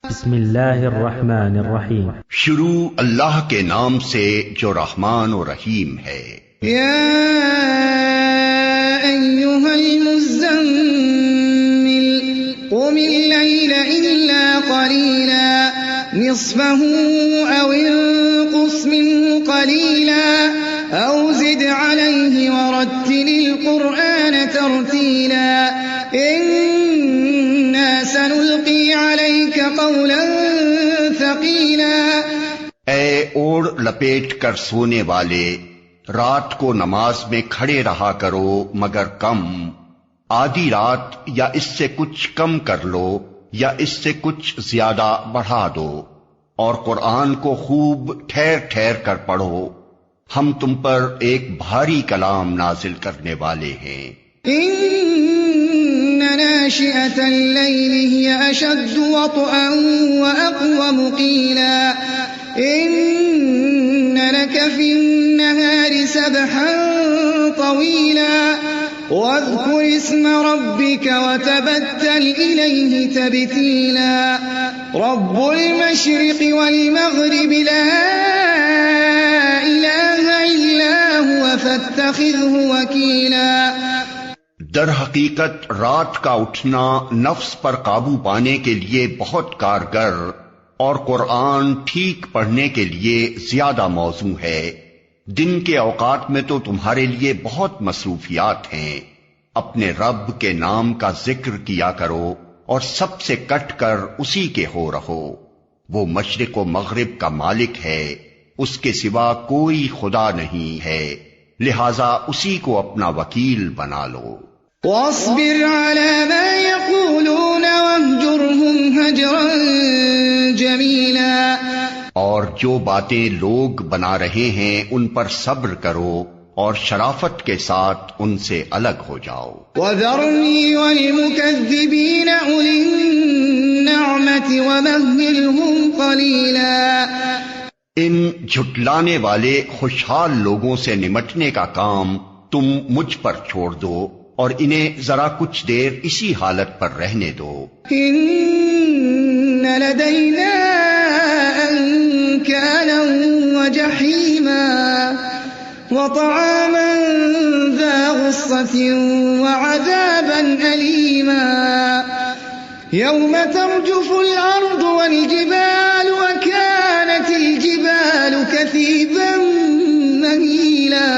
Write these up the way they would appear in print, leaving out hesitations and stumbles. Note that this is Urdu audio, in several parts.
بسم اللہ الرحمن الرحیم. شروع اللہ کے نام سے جو رحمان و رحیم ہے. یا ایھا المزمل قم اللیل الا قلیلا نصفه او انقص منه قلیلا او زد علیہ ورتل القرآن ترتیلا انا سنلقی علیک قولا ثقیلا. اے اوڑ لپیٹ کر سونے والے، رات کو نماز میں کھڑے رہا کرو مگر کم، آدھی رات یا اس سے کچھ کم کر لو یا اس سے کچھ زیادہ بڑھا دو، اور قرآن کو خوب ٹھہر ٹھہر کر پڑھو، ہم تم پر ایک بھاری کلام نازل کرنے والے ہیں. ان ناشئة الليل هي اشد وطئا واقوم قيلا ان لك في النهار سبحا طويلا واذكر اسم ربك وتبتل اليه تبتيلا رب المشرق والمغرب لا اله الا هو فاتخذه وكيلا. در حقیقت رات کا اٹھنا نفس پر قابو پانے کے لیے بہت کارگر اور قرآن ٹھیک پڑھنے کے لیے زیادہ موزوں ہے. دن کے اوقات میں تو تمہارے لیے بہت مصروفیات ہیں. اپنے رب کے نام کا ذکر کیا کرو اور سب سے کٹ کر اسی کے ہو رہو. وہ مشرق و مغرب کا مالک ہے، اس کے سوا کوئی خدا نہیں ہے، لہذا اسی کو اپنا وکیل بنا لو. واصبر على ما يقولون واهجرهم هجرا جميلا. اور جو باتیں لوگ بنا رہے ہیں ان پر صبر کرو اور شرافت کے ساتھ ان سے الگ ہو جاؤ. وذرني والمكذبين أولي النعمة ومهلهم قليلا. ان جھٹلانے والے خوشحال لوگوں سے نمٹنے کا کام تم مجھ پر چھوڑ دو اور انہیں ذرا کچھ دیر اسی حالت پر رہنے دو. ان لدينا انكالا وجحيما وطعاما ذا غصة وعذابا أليما يوم ترجف الأرض والجبال وكانت الجبال كثيبا مهيلا.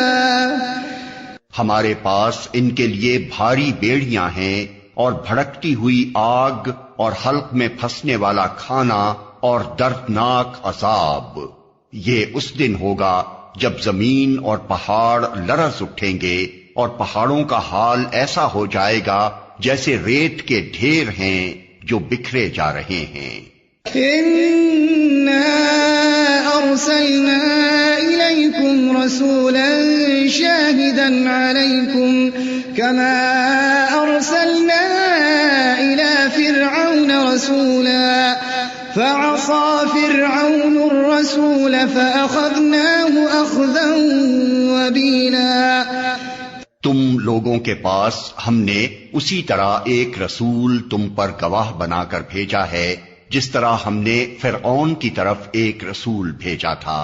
ہمارے پاس ان کے لیے بھاری بیڑیاں ہیں اور بھڑکتی ہوئی آگ اور حلق میں پھنسنے والا کھانا اور دردناک عذاب. یہ اس دن ہوگا جب زمین اور پہاڑ لرز اٹھیں گے اور پہاڑوں کا حال ایسا ہو جائے گا جیسے ریت کے ڈھیر ہیں جو بکھرے جا رہے ہیں. إنا أرسلنا إليكم رسولا شاهدا عليكم كما أرسلنا إلى فرعون رسولا فعصى فرعون الرسول فأخذناه أخذا وبيلا. تم لوگوں کے پاس ہم نے اسی طرح ایک رسول تم پر گواہ بنا کر بھیجا ہے جس طرح ہم نے فرعون کی طرف ایک رسول بھیجا تھا.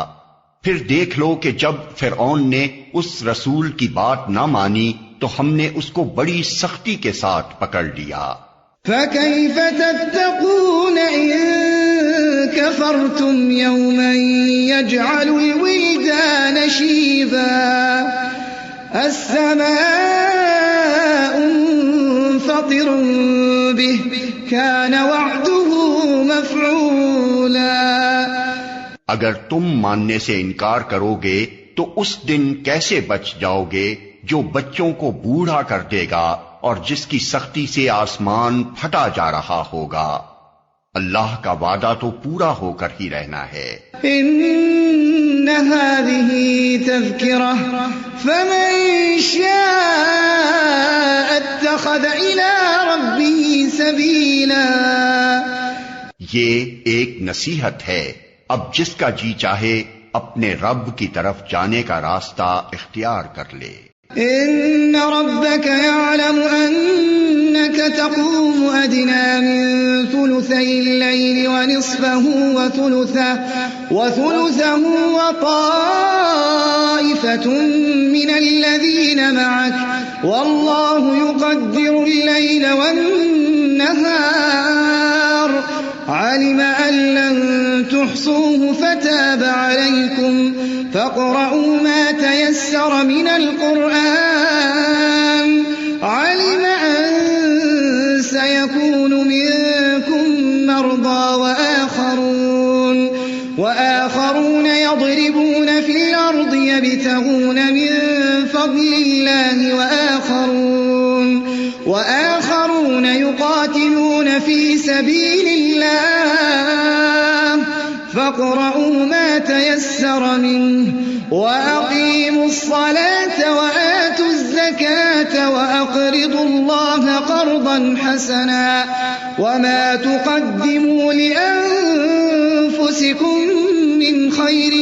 پھر دیکھ لو کہ جب فرعون نے اس رسول کی بات نہ مانی تو ہم نے اس کو بڑی سختی کے ساتھ پکڑ لیا. فَكَيْفَ تَتَّقُونَ إِن كَفَرْتُمْ يَوْمًا يَجْعَلُ الْوِلْدَانَ شِيبًا السَّمَاءُ مُنفَطِرٌ بِهِ كَانَ وَعْدُهُ مَفْعُولًا. اگر تم ماننے سے انکار کرو گے تو اس دن کیسے بچ جاؤ گے جو بچوں کو بوڑھا کر دے گا اور جس کی سختی سے آسمان پھٹا جا رہا ہوگا. اللہ کا وعدہ تو پورا ہو کر ہی رہنا ہے. ان هذه تذکرہ فمن شاء اتخذ الى ربه سبیلا. یہ ایک نصیحت ہے، اب جس کا جی چاہے اپنے رب کی طرف جانے کا راستہ اختیار کر لے. إن ربك يعلم أنك تقوم أدنى من ثلثي الليل ونصفه وثلثه وطائفة من الذين معك والله يقدر الليل والنهار علم أن لن تحصوه فتاب عليكم فاقرؤوا ما تيسر من القرآن علم أن سيكون منكم مرضى وآخرون يضربون في الأرض يبتغون من فضل الله وآخرون يقاتلون في سبيل الله فاقرؤوا ما تيسر منه وأقيموا الصلاة وآتوا الزكاة وأقرضوا الله قرضا حسنا وما تقدموا لأنفسكم من خير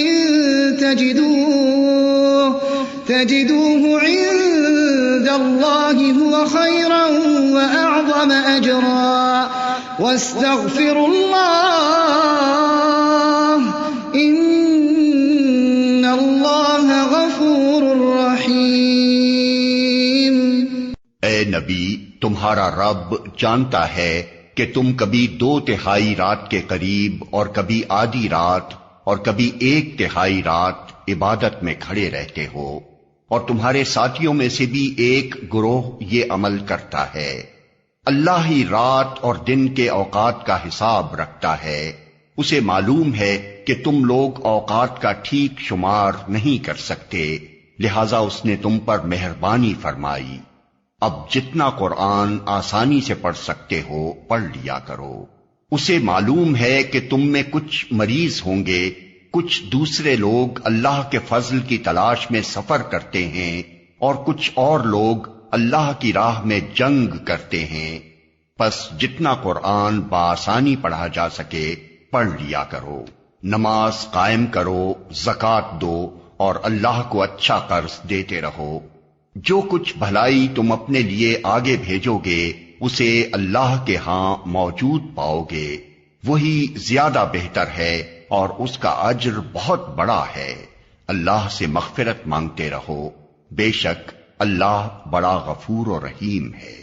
تجدوه عند الله هو خيرا وأعظم أجرا واستغفروا الله إن الله غفور رحيم۔ اے نبی، تمہارا رب جانتا ہے کہ تم کبھی 2/3 رات کے قریب اور کبھی آدھی رات اور کبھی 1/3 رات عبادت میں کھڑے رہتے ہو، اور تمہارے ساتھیوں میں سے بھی ایک گروہ یہ عمل کرتا ہے۔ اللہ ہی رات اور دن کے اوقات کا حساب رکھتا ہے، اسے معلوم ہے کہ تم لوگ اوقات کا ٹھیک شمار نہیں کر سکتے، لہذا اس نے تم پر مہربانی فرمائی۔ اب جتنا قرآن آسانی سے پڑھ سکتے ہو پڑھ لیا کرو۔ اسے معلوم ہے کہ تم میں کچھ مریض ہوں گے، کچھ دوسرے لوگ اللہ کے فضل کی تلاش میں سفر کرتے ہیں، اور کچھ اور لوگ اللہ کی راہ میں جنگ کرتے ہیں، پس جتنا قرآن بآسانی پڑھا جا سکے پڑھ لیا کرو۔ نماز قائم کرو، زکوٰۃ دو، اور اللہ کو اچھا قرض دیتے رہو۔ جو کچھ بھلائی تم اپنے لیے آگے بھیجو گے اسے اللہ کے ہاں موجود پاؤ گے، وہی زیادہ بہتر ہے اور اس کا اجر بہت بڑا ہے۔ اللہ سے مغفرت مانگتے رہو، بے شک اللہ بڑا غفور و رحیم ہے۔